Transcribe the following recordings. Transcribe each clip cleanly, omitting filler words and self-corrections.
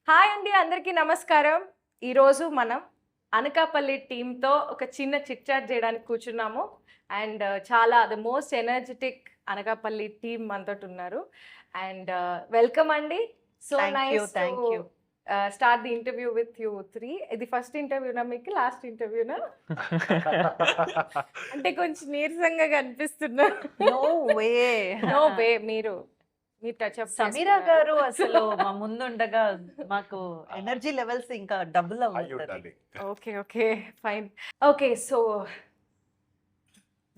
Hi అండి, అందరికీ నమస్కారం. ఈరోజు మనం అనకాపల్లి టీమ్‌తో ఒక చిన్న చిట్ చాట్ చేయడానికి కూర్చున్నాము. అండ్ చాలా the most energetic Anakapalli team మనతోటున్నారు. అండ్ వెల్కమ్ అండి. So nice to thank you. Start the interview with you 3. ఇది ఫస్ట్ ఇంటర్వ్యూనా మీకు? లాస్ట్ ఇంటర్వ్యూనా? అంటే కొంచెం నీరసంగా కనిపిస్తున్నారు. No way. No way. మీరు టచ్ అప్ సమీరా గారు అసలు మా ముందుండగా మాకు ఎనర్జీ లెవెల్స్ ఇంకా డబుల్ అవుతుంది. అయ్యుండాలి. Okay. Okay. Fine. Okay. So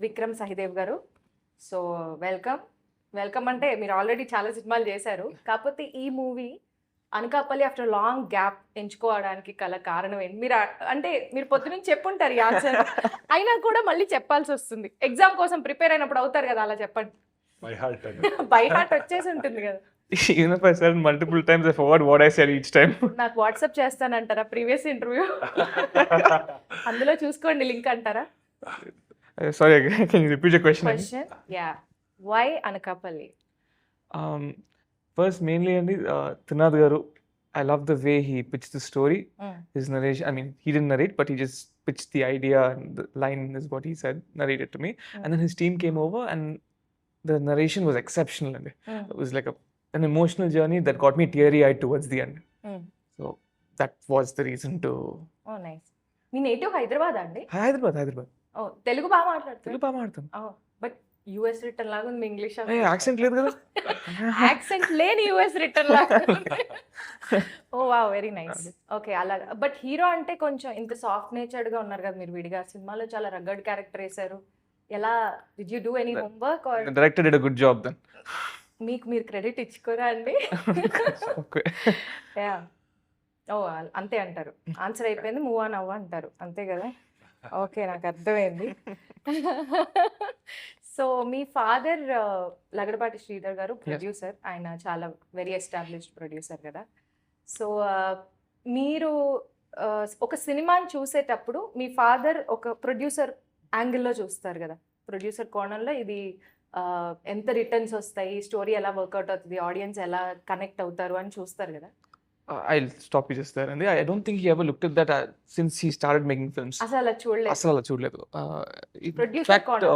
Vikram Sahidev గారు. So welcome. వెల్కమ్ అంటే మీరు ఆల్రెడీ చాలా సినిమాలు చేశారు. కాకపోతే ఈ movie Anakapalli after long gap ఎంచుకోవడానికి గల కారణం ఏంటి? అంటే మీరు పొద్దునుంచి చెప్పుంటారు ఈ ఆన్సర్. అయినా కూడా మళ్ళీ చెప్పాల్సి వస్తుంది. ఎగ్జామ్ కోసం ప్రిపేర్ అయినప్పుడు అవుతారు కదా, అలా చెప్పండి. బై హార్ట్ అండి. బై హార్ట్ వచ్చేసి ఉంటుంది కదా. Even if I said multiple times, I forgot what I said each time. నాకు వాట్సాప్ చేస్తానంటారా ప్రీవియస్ ఇంటర్వ్యూ? అందులో చూసుకోండి లింక్ అంటారా? Sorry, can you repeat your question? Question yeah, why Anakapalli? Um, First, mainly, Andy, Trinad Garu, I love the way he pitched the story. His narration, I mean, he didn't narrate, but he just pitched the idea and the line is what he said, narrated to me. And then his team came over and the narration was exceptional. Andy. It was like an emotional journey that got me teary-eyed towards the end. So that was the reason to... oh nice. మీ native Hyderabad అండి? Hyderabad. ఓ, తెలుగు బాగా మాట్లాడుతారు. తెలుగు బాగా మాట్లాడతాను. But US return లాగా ఉంది English. Accent లేదు కదా. యాక్సెంట్ లేని యుఎస్ రిటర్న్ లాగా. ఓ వావ్, వెరీ నైస్. ఓకే, అలాగా. బట్ హీరో అంటే కొంచెం ఇంత సాఫ్ట్ నేచర్డ్ గా ఉన్నారు కదా మీరు విడిగా. సినిమాలో చాలా రగ్గడ్ క్యారెక్టర్ వేశారు. ఎలా did you do any homework or The director did a good job then. మీకు మీరు క్రెడిట్ ఇచ్చుకోరా అండి? Okay. యా. ఓ అంతే అంటారు. ఆన్సర్ అయిపోయింది, మూవ్ ఆన్ అవ్వ అంటారు, అంతే కదా. ఓకే, నాకు అర్థమైంది. సో మీ ఫాదర్ లగడపాటి శ్రీధర్ గారు ప్రొడ్యూసర్. ఆయన చాలా వెరీ ఎస్టాబ్లిష్డ్ ప్రొడ్యూసర్ కదా. సో మీరు ఒక సినిమాని చూసేటప్పుడు మీ ఫాదర్ ఒక ప్రొడ్యూసర్ యాంగిల్లో చూస్తారు కదా. ప్రొడ్యూసర్ కోణంలో ఇది ఎంత రిటర్న్స్ వస్తాయి, స్టోరీ ఎలా వర్కౌట్ అవుతుంది, ఆడియన్స్ ఎలా కనెక్ట్ అవుతారు అని చూస్తారు కదా. I'll stop you just there. And I don't think he ever looked at that since he started making films. అసలు అలా చూడలేదు. అసలు అలా చూడలేదు. In Producer fact, corner.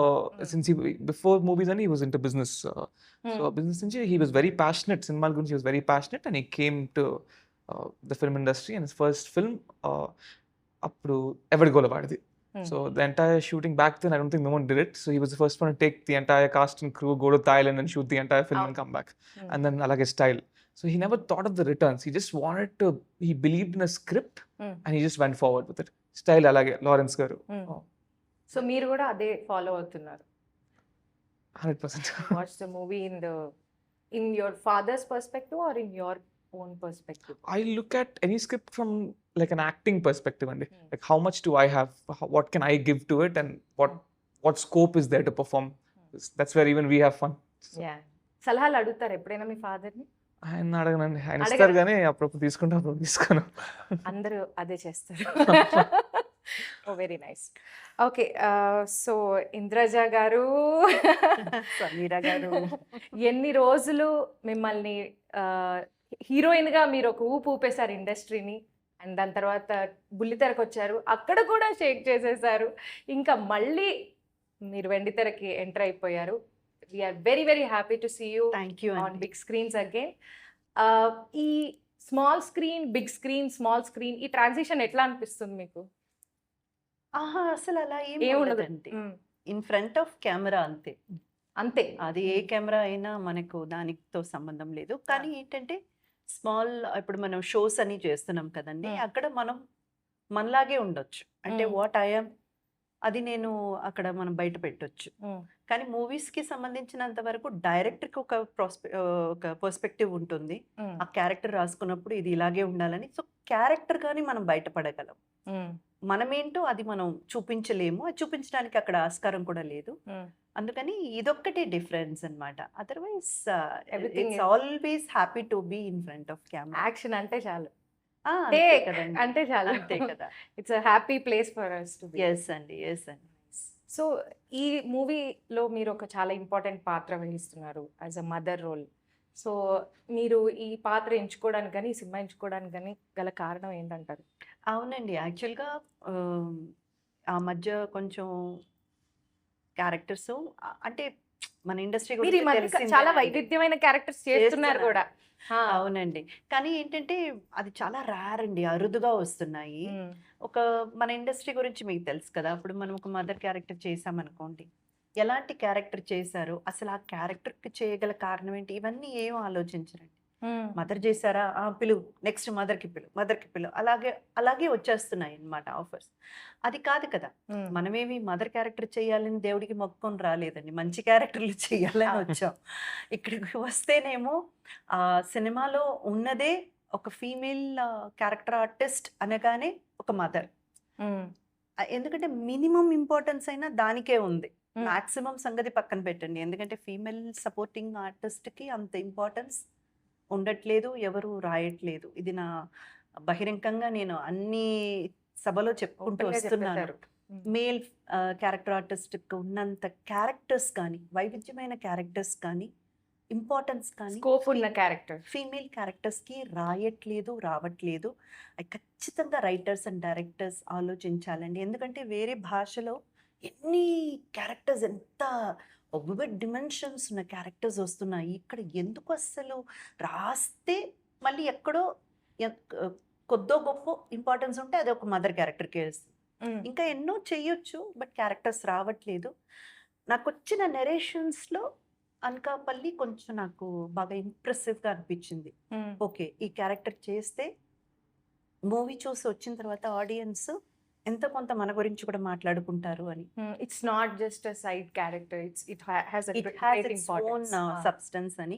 since before movies and he was into business. So business నుంచి he was very passionate. సినిమాల గురించి he was very passionate and he came to the film industry and his first film అప్పుడు ఎవడి గోలవాడిది. So the entire shooting back then, I don't think no one did it. So he was the first one to take the entire cast and crew, go to Thailand and shoot the entire film and come back. And then alage style. So he never thought of the returns. He just wanted to, he believed in a script and he just went forward with it. Style alage, Lawrence garu. So మీరు కూడా అదే follow అవుతున్నారు. 100%. Watch the movie in your father's perspective or in your own perspective? I look at any script from like an acting perspective and like how much do I have, what can I give to it and what scope is there to perform. That's where even we have fun. Yeah. సలహాలు అడుగుతారు ఎప్పుడైనా మీ ఫాదర్ని? ఆయన అడగనండి, ఆయన ఇస్తారు కానీ అప్పుడప్పుడు తీసుకుంటే అప్పుడు తీసుకోను. అందరూ అదే చేస్తారు. Oh very nice. Okay. So Indraja గారు, సమీరా గారు, ఎన్ని రోజులు మిమ్మల్ని హీరోయిన్గా మీరు ఒక ఊపు ఊపేశారు ఇండస్ట్రీని. అండ్ దాని తర్వాత బుల్లితెరకు వచ్చారు, అక్కడ కూడా షేక్ చేసేసారు. ఇంకా మళ్ళీ మీరు వెండితెరకి ఎంటర్ అయిపోయారు. We're very very happy to see you thank you on big screens again. ఈ small screen, big screen, small screen, ఈ ట్రాన్సిషన్ ఎట్లా అనిపిస్తుంది మీకు? అసలు అలా ఏం ఏముండదు. ఉండదండి. ఇన్ ఫ్రంట్ ఆఫ్ కెమెరా అంతే. అంతే. అది ఏ కెమెరా అయినా మనకు దానితో సంబంధం లేదు. కానీ ఏంటంటే స్మాల్, ఇప్పుడు మనం షోస్ అని చేస్తున్నాం కదండి, అక్కడ మనం మనలాగే ఉండొచ్చు. అంటే వాట్ ఐఎమ్, అది నేను అక్కడ మనం బయట పెట్టొచ్చు. కానీ మూవీస్కి సంబంధించినంత వరకు డైరెక్టర్కి ఒక పర్స్పెక్టివ్ ఉంటుంది. ఆ క్యారెక్టర్ రాసుకున్నప్పుడు ఇది ఇలాగే ఉండాలని. సో క్యారెక్టర్ కానీ మనం బయటపడగలం. మనమేంటో అది మనం చూపించలేము, అది చూపించడానికి అక్కడ ఆస్కారం కూడా లేదు. అందుకని ఇదొక్కటే డిఫరెన్స్ అన్నమాట. Otherwise it's always happy to be in front of camera. Action అంటే చాలు, అంతే కదండి. అంటే చాలు, అంతే కదా. It's happy place for us to be. Yes అండి, ఎస్ అండి. సో ఈ మూవీలో మీరు ఒక చాలా ఇంపార్టెంట్ పాత్ర వహిస్తున్నారు as a mother role. So మీరు ఈ పాత్ర ఎంచుకోవడానికి కానీ ఈ సినిమా ఎంచుకోవడానికి కానీ గల కారణం ఏంటంటారు? అవునండి. యాక్చువల్‌గా ఆ మధ్య కొంచెం క్యారెక్టర్స్ అంటే మన ఇండస్ట్రీ మీరు ఈ గురించి మధ్య తెలిసిందే చాలా అండి. వైవిధ్యమైన క్యారెక్టర్స్ చేస్తున్నారు చేస్తున్నారు. కూడా. ఆ. అవునండి. కానీ ఏంటంటే అది చాలా రేర్ అండి. అరుదుగా వస్తున్నాయి. ఉమ్. ఒక మన ఇండస్ట్రీ గురించి మీకు తెలుసు కదా! ఇప్పుడు మనం ఒక మదర్ క్యారెక్టర్ చేశామనుకోండి. ఎలాంటి క్యారెక్టర్ చేశారో, అసలు ఆ క్యారెక్టర్‌కి చేయగల కారణం ఏంటి? ఇవన్నీ ఏం ఆలోచించరండి. ఉమ్. మదర్ చేశారా? ఆ! పిలువు. నెక్స్ట్ మదర్‌కి పిలువు, మదర్‌కి పిలువు. అలాగే వచ్చేస్తున్నాయన్నమాట ఆఫర్స్. అది కాదు కదా! ఉమ్. మనమేమి మదర్ క్యారెక్టర్ చేయాలని దేవుడికి మొక్కుకొని రాలేదండి. మంచి క్యారెక్టర్‌లు చేయాలని అవును. వచ్చాం. ఇక్కడికి వస్తేనేమో సినిమాలో ఉన్నదే ఒక ఫీమేల్ క్యారెక్టర్ ఆర్టిస్ట్ అనగానే ఒక మదర్. ఉమ్. ఎందుకంటే మినిమమ్ ఇంపార్టెన్స్ అయినా దానికే ఉంది. ఉమ్. మాక్సిమం సంగతి పక్కన పెట్టండి. ఎందుకంటే ఫీమేల్ సపోర్టింగ్ ఆర్టిస్ట్‌కి అంత ఇంపార్టెన్స్ ఉండట్లేదు. ఎవరు రాయట్లేదు. ఇది నా బహిరంగంగా నేను అన్ని సభలో చెప్పుకుంటూ ఓపెన్ గా వస్తున్నాను. చెప్పేశారు. ఉమ్. మేల్ క్యారెక్టర్ ఆర్టిస్ట్‌కి ఉన్నంత క్యారెక్టర్స్ కానీ, వైవిధ్యమైన క్యారెక్టర్స్ కానీ, ఇంపార్టెన్స్ కానీ స్కోప్ ఉన్న క్యారెక్టర్. ఫీమేల్ క్యారెక్టర్స్‌కి రాయట్లేదు, రావట్లేదు. అది ఖచ్చితంగా రైటర్స్ అండ్ డైరెక్టర్స్ ఆలోచించాలండి. ఎందుకంటే వేరే భాషలో ఎన్ని క్యారెక్టర్స్ ఎంత వివిడ్ డిమెన్షన్స్ ఉన్న క్యారెక్టర్స్ వస్తున్నాయి. ఇక్కడ ఎందుకు అస్సలు రాస్తే మళ్ళీ ఎక్కడో కొద్దో గొప్పో ఇంపార్టెన్స్ ఉంటే అది ఒక మదర్ క్యారెక్టర్‌కే వస్తుంది. ఇంకా ఎన్నో చెయ్యొచ్చు. బట్ క్యారెక్టర్స్ రావట్లేదు. నాకొచ్చిన నెరేషన్స్‌లో అనకాపల్లి కొంచెం నాకు బాగా ఇంప్రెసివ్‌గా అనిపించింది. ఓకే. ఈ క్యారెక్టర్ చేస్తే మూవీ చూసి వచ్చిన తర్వాత ఆడియన్స్ ఎంతో కొంత మన గురించి కూడా మాట్లాడుకుంటారు అని. It's not just a side character. It has it has its own substance అని.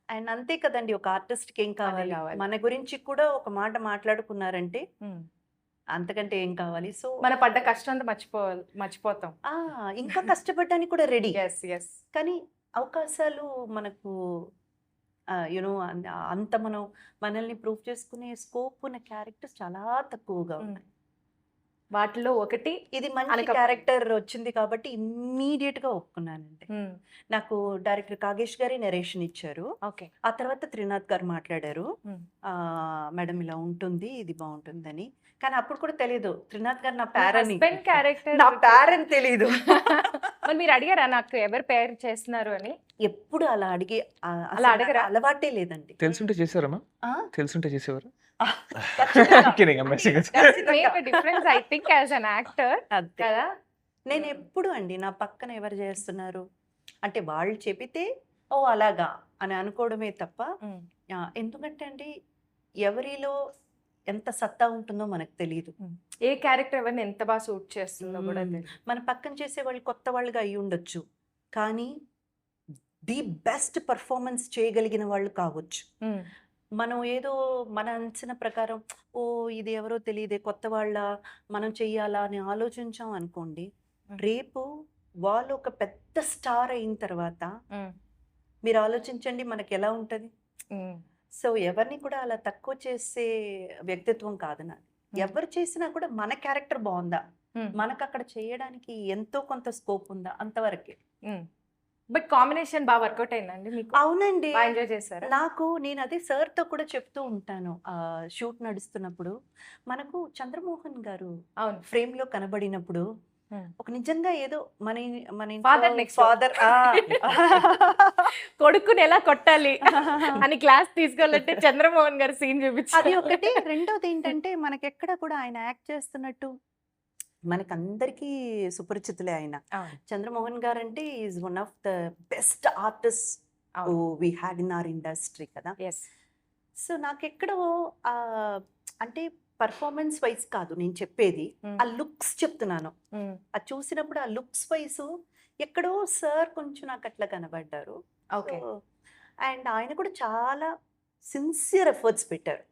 అండ్ అంతే కదండి, ఒక ఆర్టిస్ట్‌కి ఏం కావాలి? కావాలి. మన గురించి కూడా ఒక మాట మాట్లాడుకున్నారంటే అంతకంటే ఏం కావాలి? సో మన పడ్డ కష్టం అంతా మర్చిపోతాం. ఇంకా కష్టపడడానికి కూడా రెడీ. Yes yes. కానీ అవకాశాలు మనకు యునో అంత మనల్ని ప్రూవ్ చేసుకునే స్కోప్ ఉన్న క్యారెక్టర్స్ చాలా తక్కువగా ఉన్నాయి. వాటిలో ఒకటి ఇది మంచి అనకాపల్లి. క్యారెక్టర్ వచ్చింది కాబట్టి ఇమ్మీడియట్ గా ఒప్పుకున్నానండి. నాకు డైరెక్టర్ కాగేష్ గారి నెరేషన్ ఇచ్చారు. ఓకే. ఆ తర్వాత త్రినాథ్ గారు మాట్లాడారు. మేడం ఇలా ఉంటుంది, ఇది బాగుంటుందని. కానీ అప్పుడు కూడా తెలియదు త్రినాథ్ గారు నా పేరని. హస్బెండ్ క్యారెక్టర్ నా పేరని తెలీదు. మరి మీరు అడిగారా నాకు ఎవరు పేరు చేస్తున్నారు అని? ఎప్పుడు అలా అడిగే అలా అడగరా? అలవాటే లేదండి. తెలుసుంటే చేసారమ్మా? ఆ? తెలుసుంటే చేసేవారు? ఖచ్చితంగా. Kidding, I'm messing with you. Make difference I think as an actor అంతే. కదా. నేను ఎప్పుడు అండి నా పక్కన ఎవరు చేస్తున్నారు అంటే వాళ్ళు చెబితే ఓ అలాగా అని అనుకోవడమే తప్ప ఎందుకంటే అండి ఎవరిలో ఎంత సత్తా ఉంటుందో మనకు తెలియదు. ఏ క్యారెక్టర్ ఎవరిని ఎంత బాగా సూట్ చేస్తుందో కూడా తెలియదు. మన పక్కన చేసే వాళ్ళు కొత్త వాళ్ళుగా అయి ఉండొచ్చు, కానీ ది బెస్ట్ పర్ఫార్మెన్స్ చేయగలిగిన వాళ్ళు కావచ్చు. మనం ఏదో మన అంచనా ప్రకారం ఓ ఇది ఎవరో తెలియదే కొత్త వాళ్ళ మనం చెయ్యాలా అని ఆలోచించాం అనుకోండి, రేపు వాళ్ళు ఒక పెద్ద స్టార్ అయిన తర్వాత మీరు ఆలోచించండి మనకి ఎలా ఉంటుంది. సో ఎవరిని కూడా అలా తక్కువ చేసే వ్యక్తిత్వం కాదు నాది. ఎవరు చేసినా కూడా మన క్యారెక్టర్ బాగుందా, మనకు అక్కడ చేయడానికి ఎంతో కొంత స్కోప్ ఉందా, అంతవరకే. బట్ కాంబినేషన్ బాగా వర్కౌట్ అయిందండి మీకు? అవునండి, ఎంజాయ్ చేశారా? నేను అదే సార్తో కూడా చెప్తూ ఉంటాను. షూట్ నడుస్తున్నప్పుడు మనకు చంద్రమోహన్ గారు అవును ఫ్రేమ్ లో కనబడినప్పుడు ఒక నిజంగా ఏదో మన Father next door. ఫాదర్ కొడుకుని ఎలా కొట్టాలి అని క్లాస్ తీసుకోవాలంటే చంద్రమోహన్ గారు సీన్ అది చూపించారు. ఒకటి. రెండోది ఏంటంటే మనకెక్కడ కూడా ఆయన యాక్ట్ చేస్తున్నట్టు మనకందరికీ సుపరిచితులే ఆయన. చంద్రమోహన్ గారు అంటే is one of the best artist we had in our industry కదా. సో నాకెక్కడో అంటే పర్ఫార్మెన్స్ వైజ్ కాదు నేను చెప్పేది, ఆ లుక్స్ చెప్తున్నాను. అది చూసినప్పుడు ఆ లుక్స్ వైజ్ ఎక్కడో సార్ కొంచెం నాకు అట్లా కనబడ్డారు. అండ్ ఆయన కూడా చాలా సిన్సియర్ ఎఫర్ట్స్ పెట్టారు.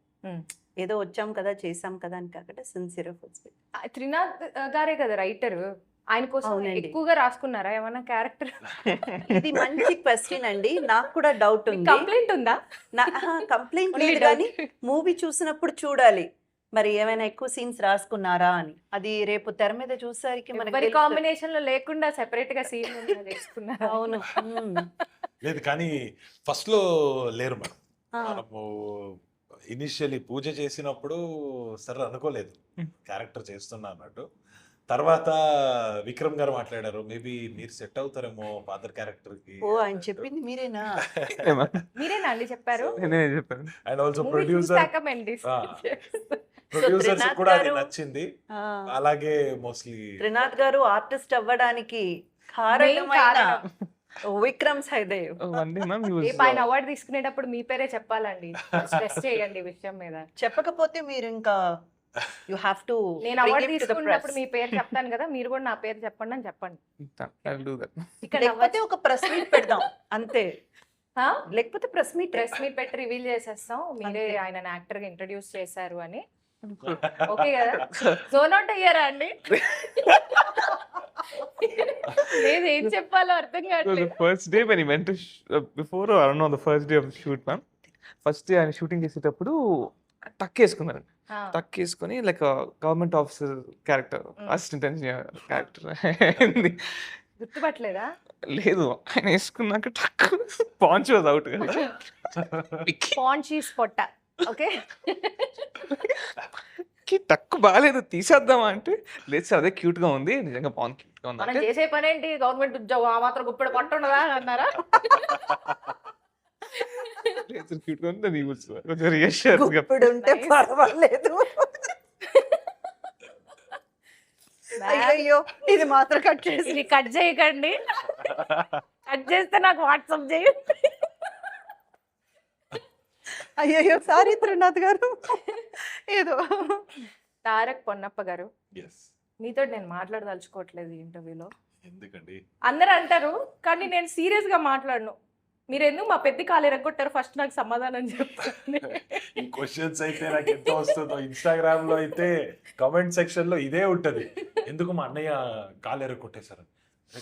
ఏదో వచ్చాం కదా చేసాం కదా అని కాకుండా సిన్సియర్ ఎఫర్ట్స్ పెట్టారు. త్రినాథ్ గారే కదా రైటర్, ఆయన కోసం అవునండి. ఎక్కువగా రాసుకున్నారా ఏమన్నా క్యారెక్టర్? ఇది మంచి క్వశ్చన్ అండి, నాకు కూడా డౌట్ ఉంది. కంప్లైంట్ ఉందా? కంప్లైంట్ Only లేదు doubt. కానీ మూవీ చూసినప్పుడు చూడాలి. మరి ఏమైనా ఎక్కువ సీన్స్ రాసుకున్నారా అని. అది రేపు తెర మీద చూసేసరికి మనకి ఎవరి తెలుస్తది. కాంబినేషన్ లో లేకుండా సెపరేట్ గా సీన్ చేసుకున్నారు. అవును. లేదు కానీ ఫస్ట్ లో లేరు మేడం. ఆ. మనము ఇనిషియలీ పూజ చేసినప్పుడు సరే అనుకోలేదు క్యారెక్టర్ చేస్తున్నా అన్నట్టు. తర్వాత విక్రమ్ గారు మాట్లాడారు, మేబీ మీరు సెట్ అవుతారేమో ఫాదర్ క్యారెక్టర్ కి. ఓ ఆయన చెప్పింది మీరేనా? మీరేనా అండి చెప్పారు? నేనే చెప్పాను. అండ్ ఆల్సో Movie ప్రొడ్యూసర్ చూశాక మేము decide చేస్తాం. ప్రొడ్యూసర్స్ త్రినాథ్ కూడా అది గారు- నచ్చింది. ఆ. అలాగే మోస్ట్లీ త్రినాథ్ గారు ఆర్టిస్ట్ అవ్వడానికి Main కారణమైన కారణం. Vikram Sahadev. One day ma'am రేపు ఆయన అవార్డు తీసుకునేటప్పుడు మీ పేరే చెప్పాలండి. స్ట్రెస్ చేయండి ఈ విషయం మీద. చెప్పకపోతే మీరు ఇంకా యు హావ్ టు నేను అవార్డు తీసుకున్నప్పుడు మీ పేరు చెప్తాను కదా, మీరు కూడా నా పేరు చెప్పండి అని చెప్పండి. ఇక్కడ లేకపోతే ఒక ప్రెస్ మీట్ పెడదాం అంతే. లేకపోతే ప్రెస్ మీట్ ప్రెస్ మీట్ పెట్టి రివీల్ చేసేస్తాం మీరే అంతే. ఆయన యాక్టర్ గా ఇంట్రడ్యూస్ చేశారు అని. ఓకే కదా? జోన్ అవుట్ అయ్యారా అండి? లేదు ఏం చెప్పాలో అర్థం కావట్లేదు. First day when went before I don't know the first day of shoot ma'am. First day ఆయన షూటింగ్ చేసేటప్పుడు టక్ వేసుకున్నాను. టక్ వేసుకొని like government officer character, assistant engineer character గుర్తుపట్టలేదా? లేదు. ఆయన వేసుకున్నాక టక్ పాంచ్ వాజ్ అవుట్ కదా. పాంచీస్ పొట్ట. ఓకే టక్కు బాగాలేదు తీసేద్దామా అంటే లేదు సార్ అదే క్యూట్ గా ఉంది, నిజంగా బాగుంది, క్యూట్ గా ఉంది మనం అంటే చేసే పని ఏంటి? గవర్నమెంట్ ఉద్యోగం, ఆ మాత్రం గుప్పెడు పట్టు ఉండదా అన్నారా? లేదు క్యూట్ గా ఉంది, అది కొంచెం రియాష్యూర్ గా. ఇప్పుడు ఉంటే Nice. పర్వాలేదు. అయ్యో ఇది మాత్రం కట్ చేసి ఇది కట్ చేయకండి. కట్ చేస్తే నాకు వాట్సాప్ చేయండి. అయ్యో సారీ త్రినాథ్ గారు. ఏదో తారక్ పొన్నప్ప గారు, ఎస్ మీతో నేను మాట్లాడదలుచుకోవట్లేదు ఈ ఇంటర్వ్యూలో. ఎందుకండి అందరు అంటారు కానీ నేను సీరియస్ గా మాట్లాడను. మీరు ఎందుకు మా పెద్ద కాలు ఎరగొట్టారు ఫస్ట్ నాకు సమాధానం చెప్తాను. ఈ క్వశ్చన్స్ అయితే నాకు ఎంత వస్తుందో. ఇన్స్టాగ్రామ్ లో అయితే కామెంట్ సెక్షన్ లో ఇదే ఉంటది, ఎందుకు మా అన్నయ్య కాలు కొట్టేశారు,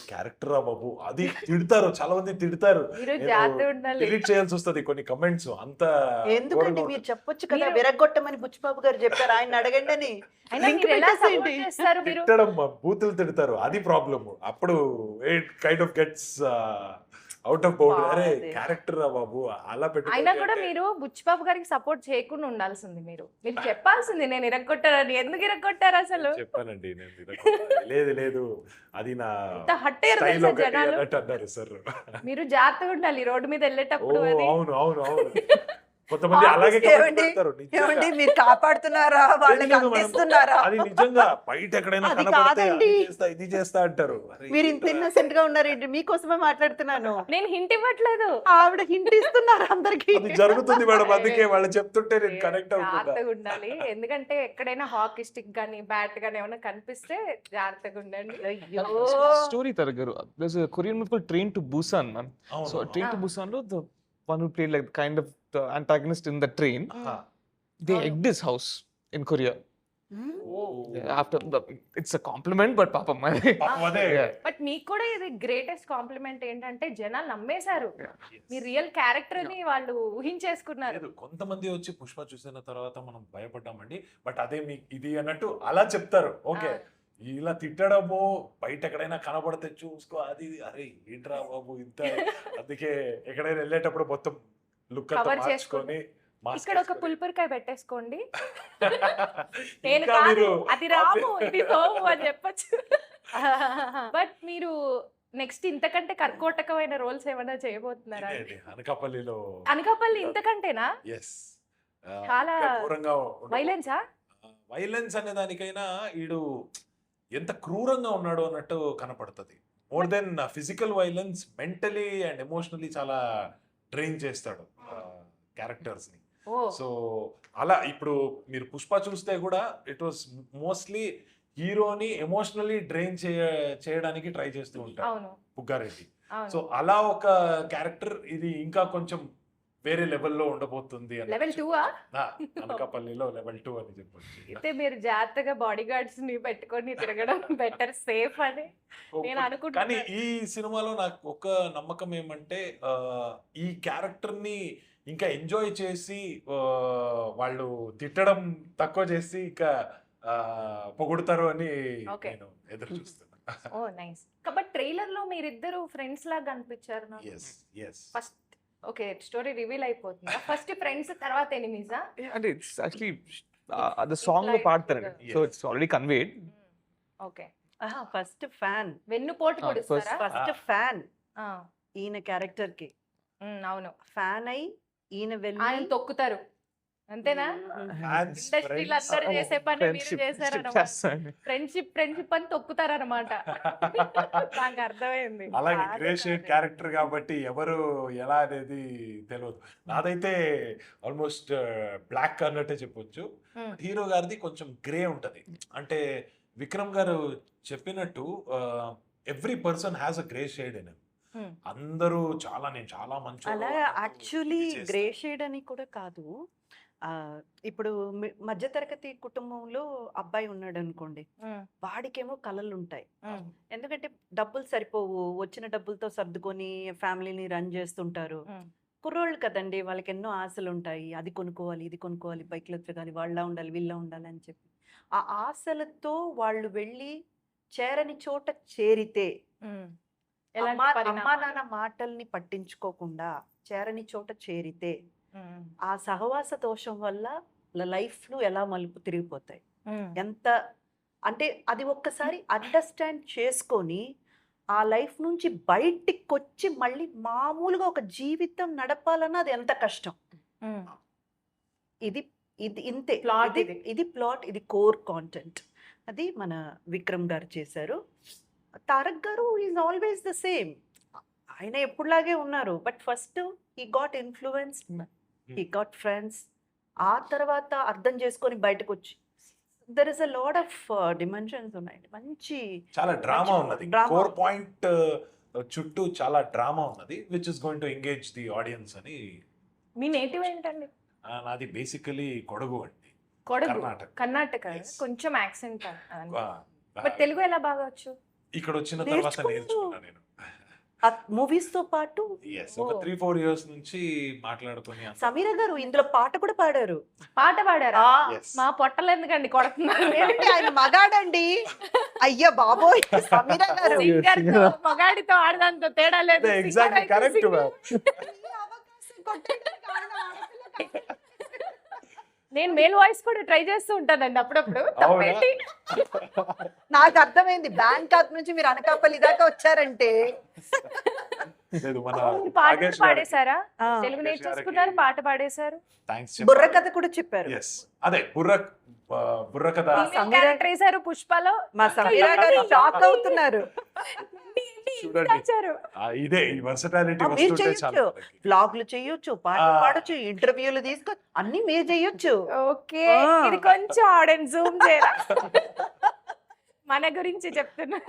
క్యారెక్టర్ రా బాబు, అది తిడతారు, చాలా మంది తిడతారు. మీరు జాగ్రత్త ఉండాలి. డిలీట్ చేయాల్సి వస్తది కొన్ని కమెంట్స్. అంత ఎందుకండి ఘోరంగా మీరు ఉంటుంది. చెప్పొచ్చు కదా, మీరు- విరగొట్టమని బుచ్చిబాబు గారు చెప్పారు, ఆయన అడగండి అని. అయినా Link మీరు ఎలా పెట్టేసేయండి. support చేస్తారు మీరు? తిట్టడం బూతులు తిడతారు, అది ప్రాబ్లమ్. అప్పుడు it kind of gets out of boundary. అరే అదే. క్యారెక్టర్ రా బాబు అలా అయినా కూడా పెట్టి మీరు బుచ్చిబాబు గారికి సపోర్ట్ చేయకుండా ఉండాల్సింది. మీరు చెప్పాల్సింది నేను ఇరగొట్టారని. ఎందుకు ఇరగొట్టారు అసలు? చెప్పానండి నేను ఇరగొట్టాను. లేదు లేదు అది నా ఇంత హట్ అయ్యారు స్టైల్ తెలుసా ఒకటి జనాలు. అన్నట్టు అన్నారు సార్. మీరు జాగ్రత్తగా ఉండాలి రోడ్డు మీద ఓ వెళ్ళేటప్పుడు. అది అవును అవును అవును. కొంతమంది Office అలాగే కి comment ఏమండి? పెడతారు, నిజంగా. ఏమండి మీరు కాపాడుతున్నారా, వాళ్ళకి లేదు, లేదు, అందిస్తున్నారా? అది నిజంగా బయట ఎక్కడైనా అది కనపడితే కాదండి. అది చేస్తా ఇది చేస్తా అంటారు. అరే మీరు ఇంత ఏంట్రా? ఇన్నసెంట్ గా ఉన్నారేంటి? మీకోసమే మాట్లాడుతున్నాను. నేను హింట్ ఇవ్వట్లేదు. ఆవిడ హింట్ ఇస్తున్నారు అందరికి. అది జరుగుతుంది మేడం, అందుకే వాళ్ళు చెప్తుంటే నేను కనెక్ట్ అవుతున్నా. జాగ్రత్తగా ఉండాలి. ఎందుకంటే ఎక్కడైనా హాకీ స్టిక్ గానీ బ్యాట్ గానీ ఏమైనా కనిపిస్తే జాగ్రత్తగా ఉండండి. అయ్యో story తరగరు. There's a Korean movie called Train to Busan, man. అవును, So Train to Ah. Busan lo the one who played like kind of the antagonist in the train, ఆహా. they అవును. egged his house in Korea. Oh. After it's a compliment, but papa my పాపం అదే. yeah. But మీకు కూడా ఇది greatest complement ఏంటంటే జనాలు నమ్మేశారు. Yes. మీ real character ని వాళ్ళు ఊహించేసుకున్నారు. లేదు, కొంతమంది వచ్చి పుష్ప చూసిన తర్వాత మనం భయపడ్డామండి, బట్ అదే మీ ఇది అన్నట్టు అలా చెప్తారు. ఓకే ఇలా తిట్టడము బయట ఎక్కడైనా కనబడితే చూసుకో అది ఇది. అరే ఏంట్రా బాబు ఇంత. అందుకే ఎక్కడైనా వెళ్ళేటప్పుడు మొత్తం లుక్ అంతా Cover మార్చుకొని mask ఇక్కడ ఒక వేసుకొని. పుల్పరికాయ పెట్టేసుకోండి. నేను ఇంకా కాదు మీరు అది రాము ఇది సోము అని చెప్పచ్చు. బట్ మీరు నెక్స్ట్ ఇంతకంటే కర్కోటకమైన రోల్స్ ఏమైనా చేయబోతున్నారా? ఇదే అండి, అనకాపల్లిలో అనకాపల్లి ఇంతకంటేనా? ఎస్ చాలా ఘోరంగా వైలెన్సా? వైలెన్స్ అనే దానికైనా ఈడు ఎంత క్రూరంగా ఉన్నాడు అన్నట్టు కనపడుతుంది. More than physical violence, mentally and emotionally చాలా డ్రైన్ చేస్తాడు క్యారెక్టర్స్ ని. ఓ సో అలా ఇప్పుడు మీరు పుష్ప చూస్తే కూడా ఇట్ వాస్ మోస్ట్లీ హీరోని ఎమోషనలీ డ్రైన్ చేయడానికి ట్రై చేస్తూ ఉంటారు అవును బుగ్గారెడ్డి. అవును. సో అలా ఒక క్యారెక్టర్ ఇది ఇంకా కొంచెం వేరే లెవెల్లో ఉండబోతుంది అని లెవెల్ 2 అనకాపల్లిలో లెవెల్ 2 అని చెప్పొచ్చు. అయితే మీరు జాగ్రత్తగా బాడీ గార్డ్స్ ని పెట్టుకొని తిరగడం బెటర్, సేఫ్ అని నేను కానీ అనుకుంటున్నాను. ఈ సినిమాలో నాకు ఒక నమ్మకం ఏమంటే ఈ క్యారెక్టర్ ని ఇంకా ఎంజాయ్ చేసి వాళ్ళు తిట్టడం తక్కువ చేసి ఇంకా పొగుడుతారు అని Okay. నేను ఎదురు చూస్తున్నా. ఓ నైస్. కాబట్టి ట్రైలర్ లో మీరిద్దరు ఫ్రెండ్స్ లాగా అనిపించారు నాకు. Yes first okay, story reveal అయిపోతుందా? ఫస్ట్ ఫ్రెండ్స్ తర్వాత ఎనిమీసా? And it's actually the song lo Implied paadtaru, to the- so it's already conveyed. Okay, first fan, వెన్నుపోటు Ah, పొడుస్తారా? ఫస్ట్ ఫ్యాన్ ఆ, ఈయన క్యారెక్టర్ కి అవును. ఫ్యాన్ అయి ఈయన ఆయన వెళ్ళి తొక్కుతారు అంతేనా? ఇండస్ట్రీలో అందరూ చేసే పని మీరు Friendship చేశారన్నమాట. చేస్తాను. ఫ్రెండ్షిప్ అని తొక్కుతారన్నమాట. నాకు అర్థమైంది. అలాగే కాదు, గ్రే షేడ్ కాదు. క్యారెక్టర్ కాబట్టి ఎవరు ఎలా అనేది తెలియదు. నాదైతే ఆల్మోస్ట్ బ్లాక్ అన్నట్టే చెప్పొచ్చు. Hmm. హీరో గారిది కొంచెం గ్రే ఉంటది. అంటే విక్రమ్ గారు చెప్పినట్టు every person has a grey shade in. Hmm. అందరూ నేను చాలా మంచి అలా యాక్చువల్లీ గ్రే షేడ్ అని కూడా కాదు. ఇప్పుడు మధ్యతరగతి కుటుంబంలో అబ్బాయి ఉన్నాడు అనుకోండి, వాడికేమో కలలు ఉంటాయి. ఎందుకంటే డబ్బులు సరిపోవు, వచ్చిన డబ్బులతో సర్దుకొని ఫ్యామిలీని రన్ చేస్తుంటారు. కుర్రోళ్ళు కదండి, వాళ్ళకి ఎన్నో ఆశలు ఉంటాయి. అది కొనుక్కోవాలి, ఇది కొనుక్కోవాలి, బైక్లో తిరగాలి, వాళ్ళ ఉండాలి, వీళ్ళ ఉండాలి అని చెప్పి ఆ ఆశలతో వాళ్ళు వెళ్ళి చేరని చోట చేరితే, అమ్మా నాన్న మాటల్ని పట్టించుకోకుండా చేరని చోట చేరితే, ఆ సహవాస దోషం వల్ల లైఫ్ లో ఎలా మలుపు తిరిగిపోతాయి. ఎంత అంటే అది ఒక్కసారి అండర్స్టాండ్ చేసుకొని ఆ లైఫ్ నుంచి బయటికి వచ్చి మళ్ళీ మామూలుగా ఒక జీవితం నడపాలన్నా అది ఎంత కష్టం. ఇది ఇది ఇంతే Plot ఇది ప్లాట్, ఇది కోర్ కాంటెంట్. అది మన విక్రమ్ గారు చేశారు. తారక్ గారు ఈజ్ ఆల్వేస్ ద సేమ్. ఆయన ఎప్పుడులాగే ఉన్నారు. But first he got influence, he got friends. ఆ తర్వాత అర్థం చేసుకొని బయటకు వచ్చి there is a lot of dimensions ఉన్నాయి. మంచి చాలా డ్రామా ఉన్నది. drama కోర్ ఉంది. పాయింట్ చుట్టూ చాలా డ్రామా ఉన్నది, which is going to engage the audience అని. మీ నేటివ్ ఏంటండి? నాది బేసికలీ కొడగు అండి, కొడగు, కర్ణాటక. కర్ణాటక. Yes. కొంచెం యాక్సెంట్. ఆ, బట్ తెలుగు ఎలా బాగా వచ్చు? ఇక్కడ వచ్చిన తర్వాత నేర్చుకున్నారు. నేర్చుకున్నా నేను. ఆ మూవీస్ తో పాటు Yes, ఒక 3-4 years నుంచి మాట్లాడుకొని సమీర గారు ఇందులో పాట కూడా పాడారు. పాట పాడారా? Yes. మా పొట్టలు ఎందుకండి కొడుతున్నారు? ఏమిటి ఆయన మగాడండి. అయ్యా బాబోయ్, సమీర గారు Oh, yes, సింగర్ తో yeah. మగాడితో ఆడదాంతో తేడా లేదు. అదే, Singer exactly, అయితే correct, singer. ma'am. ఈ అవకాశం కొట్టడానికి ఆయన ఆడపిల్ల కాదు. నేను మేల్ వాయిస్ కూడా ట్రై చేస్తూ ఉంటానండి అప్పుడప్పుడు. తప్పేంటి? నాకు అర్థమైంది, బ్యాంకాక్ నుంచి మీరు అనకాపల్లి దాకా వచ్చారంటే లేదు, మన మీరు పాట నాగేష్ గారికి పాడేశారా? ఆ, తెలుగు నాగేష్ నేర్చేసుకున్నారు, గారికి పాట పాడేశారు. థ్యాంక్స్ బుర్ర కథ కూడా చెప్పారు. ఎస్, అదే బుర్ర కథ. సమీర- క్యారెక్టర్ వేశారు పుష్పలో. మా సమీర గారు షాక్ అవుతున్నారు. చూడండి. నచ్చారు. ఇదే ఈ వర్సటాలిటీ ఆ, మీరు వస్తుంటే చాలా చేయొచ్చు, వ్లాగ్లు చేయొచ్చు, పాటలు ఆ. పాడొచ్చు, ఇంటర్వ్యూలు తీసుకో, అన్ని మీరు చేయొచ్చు. ఓకే, ఆ. ఇది కొంచెం ఆడియన్స్ జూమ్ చేయరా? మన గురించి చెప్తున్నా.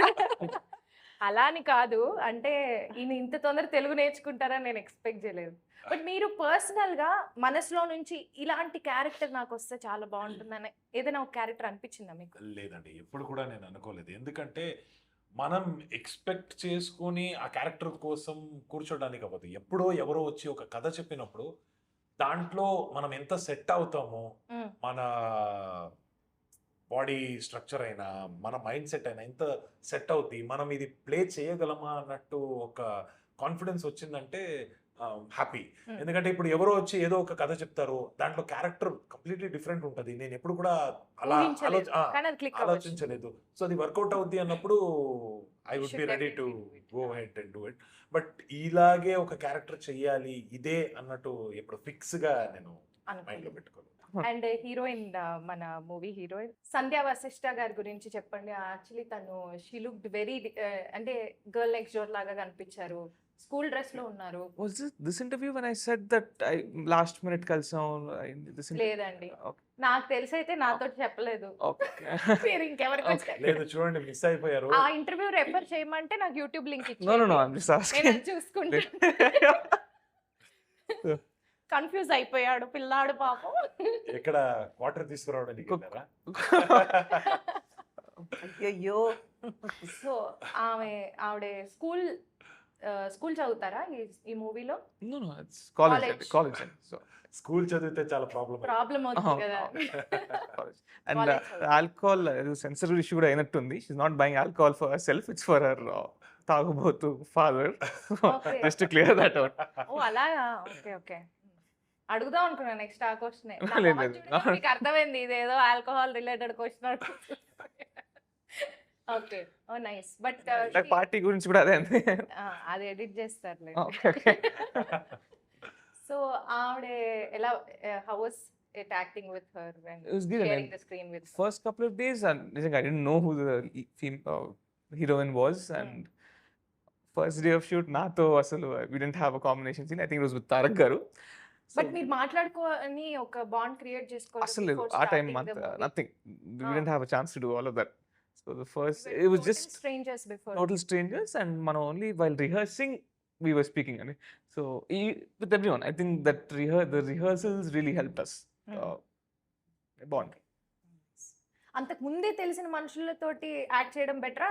అలా అని కాదు, అంటే ఈయన ఇంత తొందర తెలుగు నేర్చుకుంటారని నేను ఎక్స్పెక్ట్ చేయలేదు. బట్ మీరు పర్సనల్ గా మనసులో నుంచి ఇలాంటి క్యారెక్టర్ నాకు వస్తే చాలా బాగుంటుందని ఏదైనా ఒక క్యారెక్టర్ అనిపించిందా మీకు? లేదండి, ఎప్పుడు కూడా నేను అనుకోలేదు. ఎందుకంటే మనం ఎక్స్పెక్ట్ చేసుకుని ఆ క్యారెక్టర్ కోసం కూర్చోడానికి అవ్వదు. ఎప్పుడో ఎవరో వచ్చి ఒక కథ చెప్పినప్పుడు దాంట్లో మనం ఎంత సెట్ అవుతామో, మ్మ్. మన బాడీ స్ట్రక్చర్ అయినా మన మైండ్ సెట్ అయినా ఎంత సెట్ అవుద్ది, మనం ఇది ప్లే చేయగలమా అన్నట్టు ఒక కాన్ఫిడెన్స్ వచ్చిందంటే హ్యాపీ. Hmm. ఎందుకంటే ఇప్పుడు ఎవరో వచ్చి ఏదో ఒక కథ చెప్తారు, దాంట్లో క్యారెక్టర్ కంప్లీట్లీ డిఫరెంట్ ఉంటుంది. నేను ఎప్పుడు కూడా అలా ఊహించలేదు. కానీ అది click అవ్వచ్చు. ఆలోచించలేదు. సో అది వర్కౌట్ అవుద్ది అన్నప్పుడు I would be Should ready to definitely do it. Go ahead and do it. But ఇలాగే ఒక క్యారెక్టర్ చెయ్యాలి ఇదే అన్నట్టు ఎప్పుడు ఫిక్స్ గా నేను మైండ్ లో పెట్టుకోను. అండ్ హీరోయిన్, మన మూవీ హీరోయిన్ సంధ్యా వశిష్ఠ గారి గురించి చెప్పండి. యాక్చువల్లీ తను షీ లుక్డ్ వెరీ, అంటే గర్ల్ నెక్స్ట్ డోర్ లాగా కనిపించారు. స్కూల్ డ్రెస్ లో ఉన్నారు. Was this interview when I said that I last minute kalsam? లేదండి, Okay. నాకు తెలిసి అయితే నాతో చెప్పలేదు. Okay. మీరు ఇంకెవరికి Okay. లేదు చూడండి, మిస్ అయిపోయారు. ఆ ఇంటర్వ్యూ రెఫర్ చేయమంటే నాకు యూట్యూబ్ లింక్ ఇచ్చి No, I'm just asking. చూసుకుంటా. కన్ఫ్యూజ్ అయిపోయాడు పిల్లాడు పాపం. ఎక్కడ వాటర్ తీసుకురావడానికి వెళ్ళారా? అయ్యో, సో ఆవిడ స్కూల్ స్కూల్ చదువుతారా ఈ మూవీలో? No, no, it's college. College. College. So, school చదివితే చాలా ప్రాబ్లం. ప్రాబ్లం అవుతుంది కదా. college. And College చదువు. alcohol, సెన్సర్ ఇష్యూ కూడా అయినట్టుంది. She's not buying alcohol for herself. It's for her తాగుబోతు father. Okay. Just to clear that out. ఓ అలాగా, okay okay. అడుగుదాం అనుకున్నా నెక్స్ట్ ఆ క్వశ్చన్. లేదు, లేదు. మీకు అర్థమైంది ఇదేదో alcohol related question. Okay, oh nice. But party గురించి కూడా అదే అండి. అది ఎడిట్ చేస్తారులే. Okay, okay. సో ఆవిడ ఎలా, how was it acting with her and It was good. Sharing the screen with? First couple of days, and I didn't know who the heroine was, and first day of shoot, nato asalu we didn't have a combination scene. I think it was with Tarak garu. But మీరు మాట్లాడుకోని ఒక bond create చేసుకోవాలి. అసలు లేదు ఆ time nothing. We didn't have a chance to do all of that. So the first, it was just strangers before. total strangers, and మనం only while rehearsing we were speaking. So with everyone, I think that the rehearsals really helped us bond. అంతకు ముందే తెలిసిన మనుషులతోటి act చేయడం బెటరా,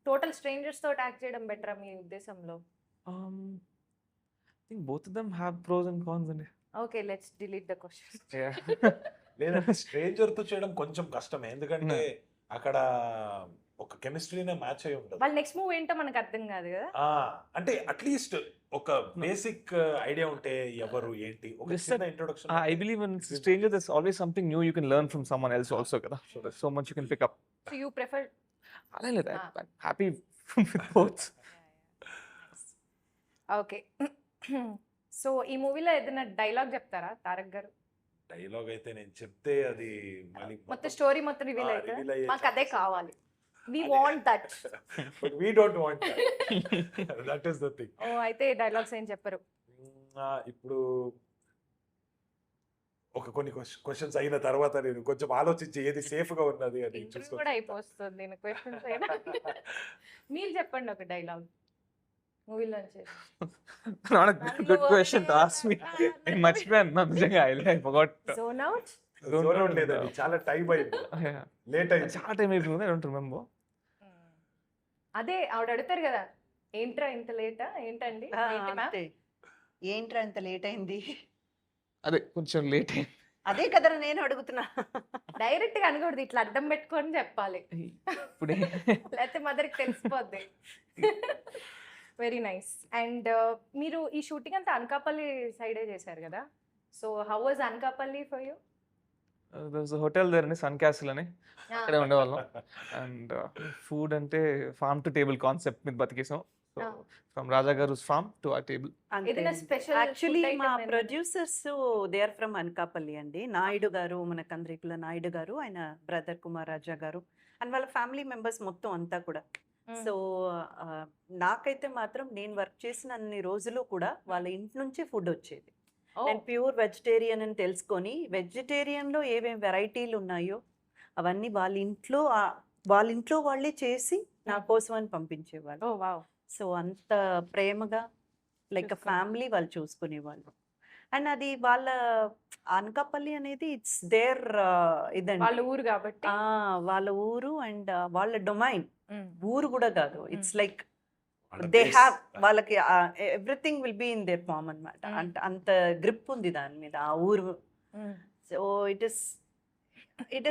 total strangers తోటి act చేయడం బెటరా మీ ఉద్దేశంలో? I think both of them have pros and cons. Okay, let's delete the question. Yeah. లేదంటే స్ట్రేంజర్ తో చేయడం కొంచెం కష్టమే, ఎందుకంటే అక్కడ ఒక కెమిస్ట్రీనే మ్యాచ్ అయి ఉంటుంది. వాళ్ళ నెక్స్ట్ మూవ్ ఏంటో మనకు అర్థం కాదు కదా. అంటే అట్లీస్ట్ ఒక బేసిక్ ఐడియా ఉంటే ఎవరు ఏంటి ఒక Just చిన్న introduction. I believe when it's a stranger, there's always something new you can learn from someone else also. Kada. So there's so much you can pick up. So you prefer? అలా లేదు, I'm happy with both. Okay. So ఈ మూవీలో ఏదైనా dialogue చెప్తారా తారక్ గారు? Dialogue అయితే నేను చెప్తే అది మళ్ళీ మొత్తం స్టోరీ మొత్తం రివీల్ reveal అయితే అయ్యే మాకు అదే కావాలి. We want that. But we don't want that is the thing. Oh అయితే డైలాగ్స్ ఏం చెప్పరు? ఇప్పుడు ఒక కొన్ని క్వశ్చన్స్ అయిన తర్వాత నేను కొంచెం ఆలోచించి ఏది సేఫ్ గా ఉన్నది అని ఇంటర్వ్యూ కూడా అయిపోతుంది, నేను క్వశ్చన్స్ అయినా. మీరు చెప్పండి ఒక డైలాగ్ మూవీలో నుంచి. Not a good question to ask me. నేను మర్చిపోయాను నిజంగా. I forgot. Zone out. Zone out లేదండి, చాలా టైం అయింది, Yeah. లేట్ అయింది. చాలా టైం అయిపోయింది. I don't remember. అదే ఆవిడ అడుగుతారు కదా, ఏంట్రా ఇంత లేటా, ఏంటండి, ఏంటి మ్యామ్? అంతే, ఏంట్రా ఇంత లేట్ అయింది, అదే కొంచెం లేట్ అయింది. అదే కదరా నేను అడుగుతున్నా. డైరెక్ట్ గా అనకూడదు, ఇట్లా అడ్డం పెట్టుకొని చెప్పాలి, ఇప్పుడే లేకపోతే మదర్కి తెలిసిపోద్ది. Very nice. అండ్ మీరు ఈ షూటింగ్ అంతా అనకాపల్లి సైడే చేశారు కదా, so how was Anakapalli for you? there was a hotel there in Sun Castle అని అక్కడే ఉండేవాళ్ళం. అండ్ ఫుడ్ అంటే ఫార్మ్ టు టేబుల్ కాన్సెప్ట్ మీద బతికేసాం. So from Raja garu farm to ఆ టేబుల్. ఏదైనా స్పెషల్ యాక్చువల్లీ మా producers they are from Anakapalli అండి. నాయుడు గారు, మన కంద్రికుల నాయుడు గారు, ఆయన బ్రదర్ కుమార్ రాజా గారు, అండ్ వాళ్ళ ఫ్యామిలీ మెంబర్స్ మొత్తం అంతా కూడా. సో నాకైతే మాత్రం నేను వర్క్ చేసిన అన్ని రోజులు కూడా వాళ్ళ ఇంటి నుంచే ఫుడ్ వచ్చేది. నేను ప్యూర్ వెజిటేరియన్ అని తెలుసుకొని వెజిటేరియన్లో ఏమేమి వెరైటీలు ఉన్నాయో అవన్నీ వాళ్ళ ఇంట్లో వాళ్ళే చేసి నా కోసం అని పంపించేవాళ్ళు. ఓ వావ్. సో అంత ప్రేమగా లైక్ ఫ్యామిలీ వాళ్ళు చూసుకునేవాళ్ళు. అండ్ అది వాళ్ళ అనకాపల్లి అనేది ఇట్స్ దేర్ ఇదండి, వాళ్ళ ఊరు కాబట్టి. వాళ్ళ ఊరు అండ్ వాళ్ళ డొమైన్, ఊరు కూడా కాదు, ఇట్స్ లైక్ వాళ్ళ దే place. హ్యావ్, వాళ్ళకి everything will be in their farm అనమాట. అంత గ్రిప్ ఉంది దాని మీద ఆ ఊరు. So it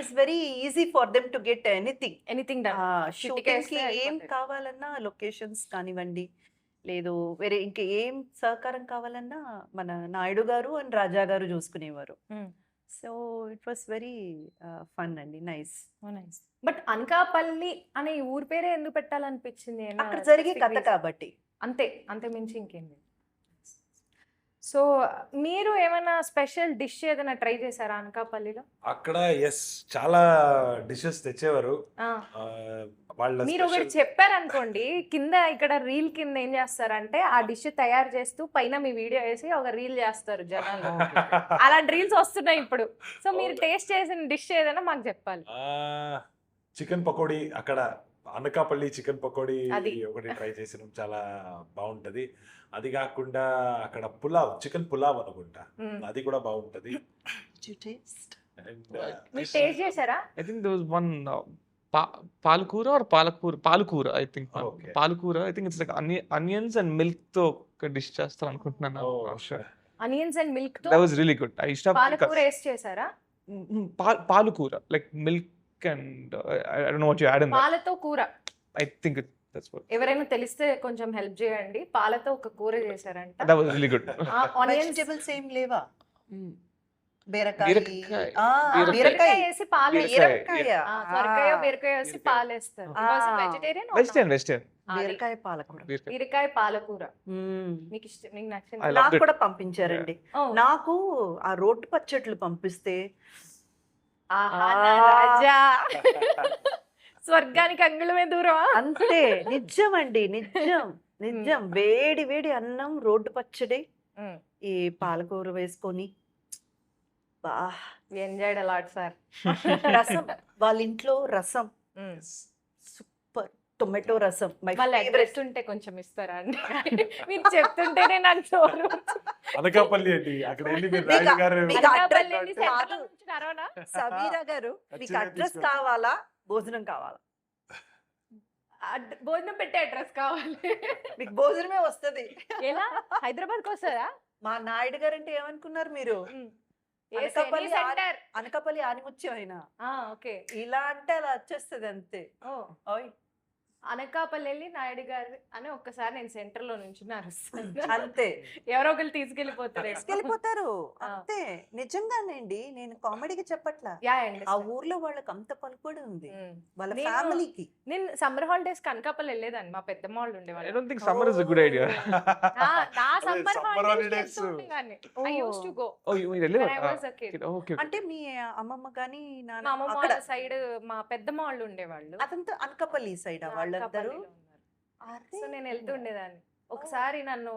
is very easy for them to get anything. Anything shooting కి ఏం కావాలన్నా లొకేషన్స్ కానివ్వండి, లేదు వేరే ఇంకా ఏం సహకారం కావాలన్నా మన నాయుడు గారు అండ్ రాజా గారు చూసుకునేవారు. So it was very fun అండి, నైస్. బట్ అనకాపల్లి అనే ఈ ఊరి పేరే ఎందుకు పెట్టాలనిపించింది? అక్కడ జరిగే కథ కాబట్టి. అంతే, అంతే మించి ఇంకేంది. సో మీరు ఏమైనా స్పెషల్ డిష్ ఏదైనా ట్రై చేశారా అనకాపల్లిలో? అక్కడ ఎస్ చాలా డిషెస్ తెచ్చేవారు. వాళ్ళ మీరు ఒకటి చెప్పారనుకోండి, కింద ఇక్కడ రీల్ కింద ఏం చేస్తారంటే ఆ డిష్ తయారు చేస్తూ పైన మీ వీడియో వేసి ఒక రీల్ చేస్తారు జనాలు. అలాంటి రీల్స్ వస్తున్నాయి ఇప్పుడు. సో మీరు టేస్ట్ చేసిన డిష్ ఏదైనా మాకు చెప్పాలి. చికెన్ పకోడీ, అక్కడ అనకాపల్లి చికెన్ పకోడీ అది. ఒకటి ట్రై చేసినాం, చాలా బాగుంటది. అది కాకుండా అక్కడ పులావ్, చికెన్ పులావ్ అనుకుంటా, అది కూడా బాగుంటది. మీరు టేస్ట్ చేశారా? I think there was one పాలకూర ఆర్ పాలకూర ఐ థింక్. Okay. పాలకూర I think it's like onions and milk తో ఒక డిష్ చేస్తారు అనుకుంటున్నాను. ఆనియన్స్ అండ్ మిల్క్ తో that was really good. I used to పాలకూర వేసి చేసారా? పాలకూర like milk and I don't know what you add in that. పాలతో కూర. I think that's what. ఎవరైనా తెలిస్తే కొంచెం హెల్ప్ చేయండి. పాలతో ఒక కూర చేశారంట. That was really good. Onions vegetables ఏం లేవా? బీరకాయ బీరకాయ. బీరకాయ వేసి పాలు బీరకాయ సొరకాయ బీరకాయ వేసి పాలు వేస్తారు. వెజిటేరియన్ వెజిటేరియన్ బీరకాయ పాలకూర. బీరకాయ పాలకూర మ్మ్. మీకు ఇష్టం, మీకు I నచ్చింది? loved నాకు it. కూడా పంపించారండి. నాకు ఆ రోడ్డు పచ్చట్లు పంపిస్తే ఆహా, ఆ. నా రాజా. స్వర్గానికి అంగుళమే దూరమా? అంతే. నిజం అండి, నిజం నిజం. వేడి వేడి అన్నం, రోడ్డు పచ్చడి, ఉమ్. ఈ పాలకూర వేసుకొని బా. Enjoyed a lot sir. రసం, వాళ్ళ ఇంట్లో రసం సూపర్. టొమాటో రసం మై వాళ్ళ ఫేవరెట్. అడ్రస్ ఉంటే కొంచెం ఇస్తారా అండి? మీరు చెప్తుంటేనే నాకు చోరు. అనకాపల్లి అండి, అక్కడ వెళ్ళి మీరు మీకు- రాయుడు గారు మీకు అనకాపల్లి address వెళ్ళి కాదు. సెంటర్లో నుంచి నడవనా? సమీరా గారు, మీకు ఖచ్చితంగా అడ్రస్ తీసుకెళ్తాను. కావాలా, భోజనం కావాలా? భోజనం పెట్టే అడ్రస్ కావాలి. మీకు భోజనమే వస్తది. ఎలా? హైదరాబాద్కి వస్తుందా? మా నాయుడు గారు అంటే ఏమనుకున్నారు మీరు? ఏ అనకాపల్లి సెంటర్? అనకాపల్లి ఆనిముత్యం అయినా ఓకే. ఇలా అంటే అలా వచ్చేస్తుంది అంతే. ఓ, ఓయ్ అనకాపల్లి వెళ్ళి నాయుడు గారు అని ఒక్కసారి నేను సెంటర్ లో నుంచి అంతే. ఎవరో ఒకరు తీసుకెళ్లిపోతారు. తీసుకెళ్ళిపోతారు ఆ. అంతే. నిజంగానండి, నేను కామెడీకి చెప్పట్లా. యా ఆ ఊర్లో వాళ్ళకి అంత పలుకుబడి ఉంది, వాళ్ళ నేను- ఫ్యామిలీకి. నేను సమ్మర్ హాలిడేస్ కి అనకాపల్లి వెళ్ళేదాన్ని. మా పెద్దమ్మ వాళ్ళు I ఉండేవాళ్ళు. don't think summer is a good idea. నా అదే summer summer holidays. I use to go Oh, you really when I was a kid. okay. అంటే మీ అమ్మమ్మ గాని మా నాన్న అమ్మమ్మ అక్కడ వాళ్ళ సైడ్ మా పెద్దమ్మ వాళ్ళు ఉండేవాళ్ళు. అదంతా అనకాపల్లి సైడ్ వాళ్ళందరూ. అనకాపల్లిలో ఉన్నారు. అరే. సో నేను వెళ్తుండేదాన్ని. ఒకసారి నన్ను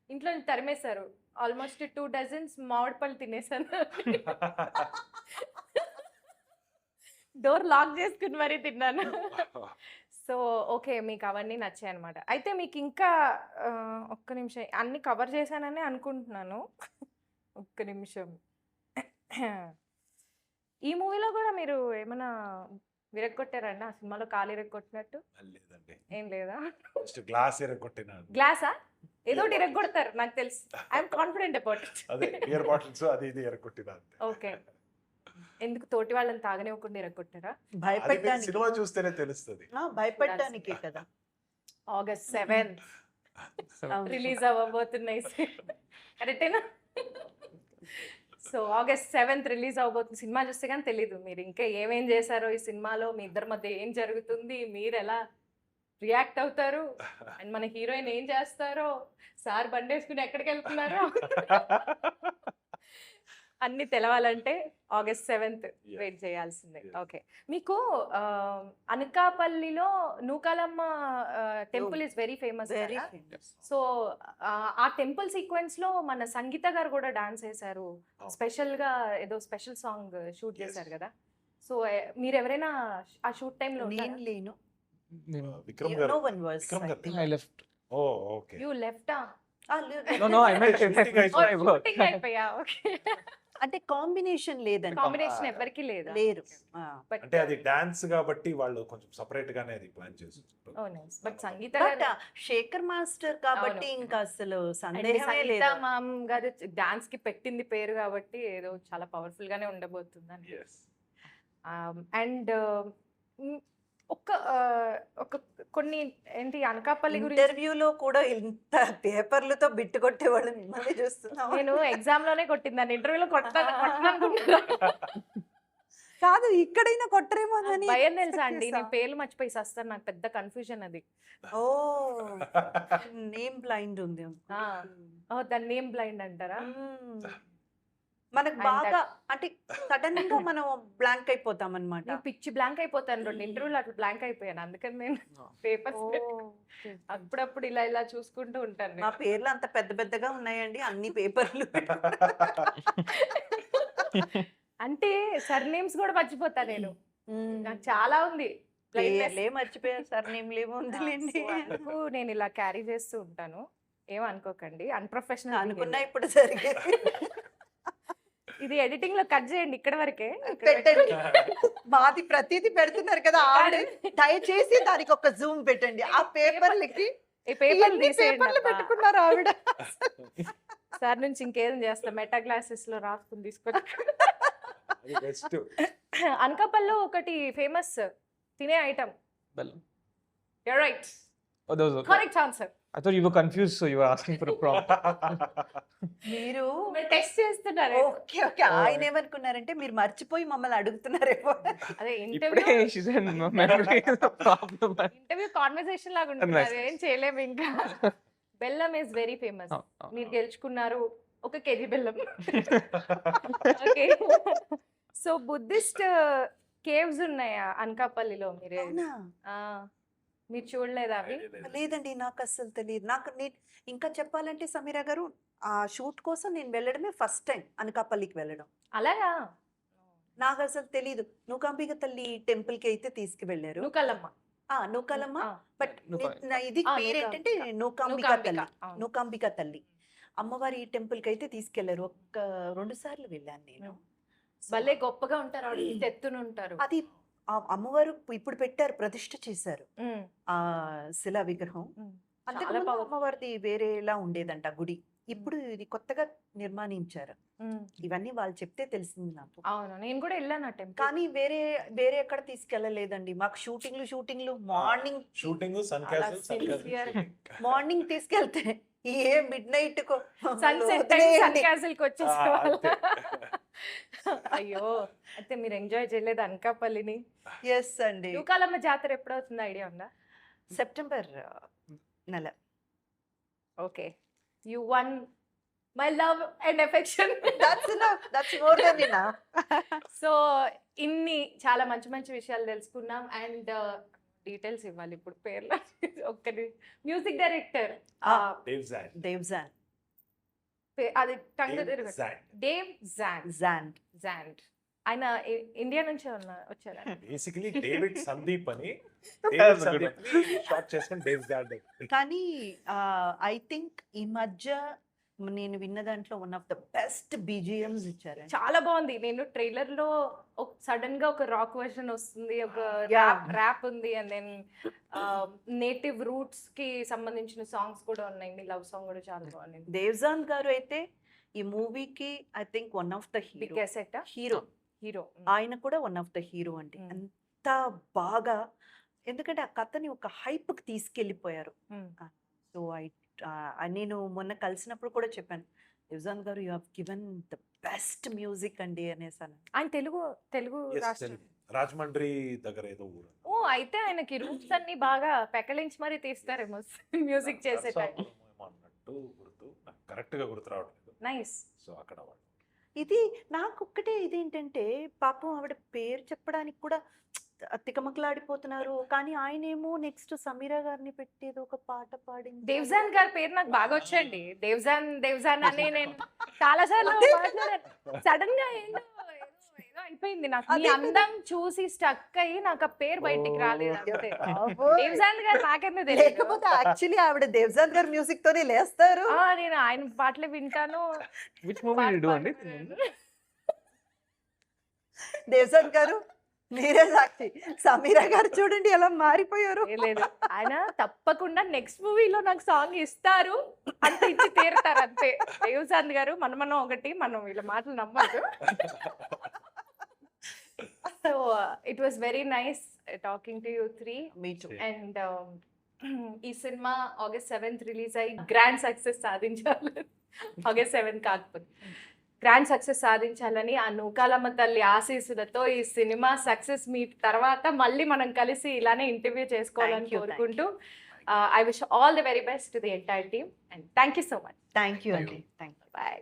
ఇంట్లో నుంచి తరిమేశారు. ఆల్మోస్ట్ 2 డజన్స్ మామిడి పళ్ళు తినేసాను. డోర్ లాక్ చేసుకుని మరీ తిన్నాను. సో ఓకే, మీకు అవన్నీ నచ్చాయి అనమాట. అయితే మీకు ఇంకా ఒక్క నిమిషం, అన్ని కవర్ చేశానని అనుకుంటున్నాను. ఒక్క నిమిషం. ఈ మూవీలో కూడా మీరు ఏమైనా విరగొట్టారండి? ఆ సినిమాలో కాలు ఇరగొట్టినట్టు లేదండి, ఏం లేదా? జస్ట్ గ్లాస్ ఎరగొట్టిన. గ్లాసా? ఏదో ఒకటి ఇరగొడతారు నాకు తెలుసు. I'm confident about it. అదే బియర్ బాటిల్స్ అది ఇది ఎరగొట్టిన అంతే. ఓకే. ఎందుకు తోటి వాళ్ళని తాగనివ్వకుండా ఇరగొట్టారా? అది మీకు భయపెట్టడానికి. సినిమా చూస్తేనే తెలుస్తుంది. భయపెట్టడానికే కదా. ఆగస్ట్ 7th అవును. రిలీజ్ అవ్వబోతున్నాయి. కరెక్టేనా? సో ఆగస్ట్ 7th రిలీజ్ అవబోతుంది. సినిమా చూస్తే కానీ తెలీదు మీరు ఇంకా ఏమేం చేశారో ఈ సినిమాలో, మీ ఇద్దరి మధ్య ఏం జరుగుతుంది, మీరు ఎలా రియాక్ట్ అవుతారు, అండ్ మన హీరోయిన్ ఏం చేస్తారో, సార్ బండి వేసుకుని ఎక్కడికి వెళ్తున్నారో అన్ని తెలవాలంటే ఆగస్ట్ 7th Yeah. వెయిట్ చేయాల్సిందే. Yes. ఓకే. మీకు అనకాపల్లిలో Nookalamma temple is very famous. Very famous. So ఆ టెంపుల్ సీక్వెన్స్ లో మన సంగీత గారు కూడా డాన్స్ చేశారు. Oh. స్పెషల్ గా ఏదో స్పెషల్ సాంగ్ షూట్ Yes. చేశారు కదా. సో మీరు ఎవరైనా ఆ షూట్ టైం లో నేను లేను. విక్రమ్ No గారు. one was. విక్రమ్ గారు. I left. Oh okay. You లెఫ్టా? No, I meant Shooting అయిపోయింది. my work. షూటింగ్ అయిపోయా? ఓకే. అంటే కాంబినేషన్ లేదండి. కాంబినేషన్ ఎవరికి లేదా? లేరు. బట్ అంటే అది డాన్స్ కాబట్టి వాళ్ళు కొంచెం సెపరేట్ గానే అది ప్లాన్ చేస్తారు. బట్ సంగీత బట్ గారు శేఖర్ మాస్టర్ కాబట్టి అవును. ఇంకా అసలు అండ్ సందేహమే సంగీత లేదు. మామ్ గారు డాన్స్ కి పెట్టింది పేరు కాబట్టి ఏదో చాలా పవర్ఫుల్ గానే ఉండబోతుందని. Yes. అండ్ ఒక కొన్ని ఏంటి అనకాపల్లి గురించి ఇంటర్వ్యూలో కూడా ఇంత పేపర్లతో బిట్టు కొట్టేవాళ్ళు మిమ్మల్ని చూస్తున్నాం. నేను ఎగ్జామ్ లోనే కొట్టిందాన్ని, ఇంటర్వ్యూలో కొట్టాలనుకుంటున్నా. కాదు, ఇక్కడైనా కొట్టరేమో అని భయం తెలుసా అండి, నేను పేర్లు మర్చిపోయి వస్తాను, నాకు పెద్ద కన్ఫ్యూజన్ అది. ఓ నేమ్ బ్లైండ్ ఉంది. దాని నేమ్ బ్లైండ్ అంటారా? మనకు And బాగా అంటే సడన్ గా మనం బ్లాంక్ అయిపోతాం అన్నమాట. నేను పిచ్చి బ్లాంక్ అయిపోతాను. 2 ఇంటర్వ్యూలు అట్లా బ్లాంక్ అయిపోయాను. అందుకని నేను పేపర్స్ అప్పుడప్పుడు ఇలా ఇలా చూసుకుంటూ ఉంటాను. మా పేర్లు అంత పెద్ద పెద్దగా ఉన్నాయండి, అన్ని పేపర్లు. అంటే సర్నేమ్స్ కూడా మర్చిపోతా నేను. నాకు చాలా ఉంది. పేర్లే మర్చిపోయారు, సార్ నేమ్ లేమో ఉందిలేండి. నేను ఇలా క్యారీ చేస్తూ ఉంటాను, ఏమనుకోకండి. అన్ప్రొఫెషనల్ అనుకున్నా ఇప్పుడు జరిగేది. ఇది ఎడిటింగ్ లో కట్ చేయండి ఇక్కడ వరకే. పెట్టండి. మాది ప్రతిదీ పెడుతున్నారు కదా ఆవిడ, దయచేసి దానికి ఒక జూమ్ పెట్టండి. ఆ పేపర్లకి ఈ పేపర్లు పేపర్లు తీసేయండి. పెట్టుకున్నారు ఆవిడ. సార్ నుంచి ఇంకేం చేస్తా, మెటా గ్లాసెస్ లో రాసుకుని తీసుకొచ్చి. బెస్ట్. అనకాపల్లో ఒకటి ఫేమస్ తినే item. Bellam. You're right. Oh, that was okay. Correct answer. I thought you were confused, so you were asking for a prompt. మీరు మీరు టెస్ట్ చేస్తున్నారు. ఓకే ఓకే, ఆయన ఏమనుకున్నారంటే మీరు మర్చిపోయి మమ్మల్ని అడుగుతున్నారేమో. అదే ఇప్పుడే she said memory is a problem. Interview conversation లాగా ఉంటుంది. Nice. అది ఏం చేయలేము ఇంకా. బెల్లం is very famous. Oh, oh, మీరు oh. గెలుచుకున్నారు 1 kg బెల్లం. ఓకే. సో బుద్ధిస్ట్ కేవ్స్ ఉన్నాయా అనకాపల్లిలో? మీరు అవునా? మీరు చూడలేదా అవి? లేదండి, నాకు అస్సలు తెలియదు. నేను ఇంకా చెప్పాలంటే సమీరా గారు, ఆ షూట్ కోసం నేను వెళ్ళడమే ఫస్ట్ టైం అనకాపల్లికి వెళ్ళడం. అలాగా? నాకు అసలు తెలీదు. నూకాంబిక తల్లి టెంపుల్ కి అయితే తీసుకువెళ్ళారు. నూకలమ్మ. నూకాలమ్మ. బట్ Nuka- ఇది ఆ, పేరు నూకాంబిక. ఏంటంటే నూకాంబిక నూకాంబిక, తల్లి. అవును. నూకాంబిక తల్లి అమ్మవారి టెంపుల్ కి అయితే తీసుకెళ్లారు. 2 సార్లు వెళ్ళాను నేను. భలే గొప్పగా ఉంటారు ఆవిడ, ఇంత ఎత్తున ఉంటారు. అది ఆ అమ్మవారు ఇప్పుడు పెట్టారు, ప్రతిష్ఠ చేశారు ఉమ్, ఆ శిలా విగ్రహం. ఉమ్. అంతకు చాలా ముందు powerful. అమ్మవారిది వేరేలా ఉండేదంట గుడి. ఇప్పుడు ఇది కొత్తగా నిర్మాణించారు. ఉమ్. ఇవన్నీ వాళ్ళు చెప్తే తెలిసింది నాకు. అవును, నేను కూడా వెళ్ళాను ఆ టెంపుల్. కానీ వేరే ఎక్కడ తీసుకెళ్ళలేదండి. మాకు షూటింగ్లు మార్నింగ్ షూటింగ్ సన్ అలా క్యాసిల్ sincere. మార్నింగ్ తీసుకెళ్తే ఏ midnight sunset sun castle కి వచ్చేసేవాళ్ళ. అయ్యో, అయితే మీరు ఎంజాయ్ చేయలేదు అనకాపల్లిని. ఎస్ అండి. నూకాలమ్మ జాతర ఎప్పుడవుతుంది ఐడియా ఉందా? సెప్టెంబర్ నెల. Okay, you one my love and affection. That's more than enough. So ఇన్ని చాలా మంచి మంచి విషయాలు తెలుసుకున్నాం. అండ్ డీటెయిల్స్ ఇవ్వాలి ఇప్పుడు పేర్లు. ఒక్కటి మ్యూజిక్ డైరెక్టర్ దేవ్జాన్. అది టంగ్ తిరగదు. Dave John. జాండ్. జాండ్. ఆయన ఇండియా నుంచి వచ్చారా? బేసికలీ డేవిడ్ సందీప్ అని That's a good షార్ట్ చేసుకొని డేవ్ గార్డ్. కానీ ఐ థింక్ ఈ మధ్య నేను విన్న దాంట్లో one of the best BGMs ఇచ్చారు. చాలా బాగుంది. నేను ట్రైలర్ లో సడన్ గా ఒక రాక్ వర్షన్ వస్తుంది, ఒక Yeah. ర్యాప్ ఉంది, అండ్ దెన్ నేటివ్ రూట్స్ కి సంబంధించిన సాంగ్స్ కూడా ఉన్నాయి. మీ లవ్ సాంగ్ కూడా చాలా బాగుంది. దేవ్జాన్ గారు అయితే ఈ మూవీకి I think one of the big asset hero. ఆయన కూడా వన్ ఆఫ్ ద హీరో అండి. అంత బాగా, ఎందుకంటే ఆ కథని ఒక హైప్ కి తీసుకెళ్ళిపోయారు. సో నేను మొన్న కలిసినప్పుడు కూడా చెప్పాను, దేవ్జాన్ గారు you have given the best music అండి అనేసాను. ఆయన తెలుగు రాష్ట్రం. రాజమండ్రి దగ్గర ఏదో ఊరు. ఓ, అయితే ఆయనకి రూట్స్ అన్ని బాగా పెకలించి మరీ తీస్తారేమో మ్యూజిక్ చేసే టైం. అన్నట్టు గుర్తు, నాకు కరెక్ట్ గా గుర్తు రావట్లేదు. నైస్. సో అక్కడ వాళ్ళు ఇది నాకు ఒక్కటే ఇదేంటంటే, పాపం ఆవిడ పేరు చెప్పడానికి కూడా తికమకలాడిపోతున్నారు. కానీ ఆయనేమో నెక్స్ట్ సమీరా గారిని పెట్టేది ఒక పాట పాడింది. దేవ్జాన్ గారి పేరు నాకు బాగా వచ్చండి. దేవ్జాన్ అని నేను చాలా సార్లు సడన్ గా ఏదో అయిపోయింది. నాకు మీ అందం చూసి స్టక్ అయ్యి నాకు ఆ పేరు బయటికి రాలేదు అంతే. దేవ్జాన్ గారు నాకెందుకు తెలియదు. లేకపోతే యాక్చువల్లీ ఆవిడ దేవ్జాన్ గారి మ్యూజిక్ తోనే లేస్తారు. నేను ఆయన పాటలు వింటాను. Which movie did you do, Andy? Devjan గారు మీరే సాక్షి. సమీరా గారు చూడండి ఎలా మారిపోయారు. లేదు, ఆయన తప్పకుండా నెక్స్ట్ మూవీలో నాకు సాంగ్ ఇస్తారు, అంత ఇచ్చి తీరుతారు అంతే. దేవ్జాన్ గారు మనం ఒకటి, మనం వీళ్ళ మాటలు నమ్మద్దు. So it was very nice talking to you three. Me two. And ఈ సినిమా August 7th రిలీజ్ అయ్యి గ్రాండ్ సక్సెస్ సాధించాలి. August 7th కాకపోతే గ్రాండ్ సక్సెస్ సాధించాలని ఆ నూకాలమ్మ తల్లి ఆశీస్సులతో ఈ సినిమా సక్సెస్ మీట్ తర్వాత మళ్ళీ మనం కలిసి ఇలానే ఇంటర్వ్యూ చేసుకోవాలని Thank you, కోరుకుంటూ I wish all the very best to the entire team and thank you so much. Thank you అండి. Thank you. బాయ్.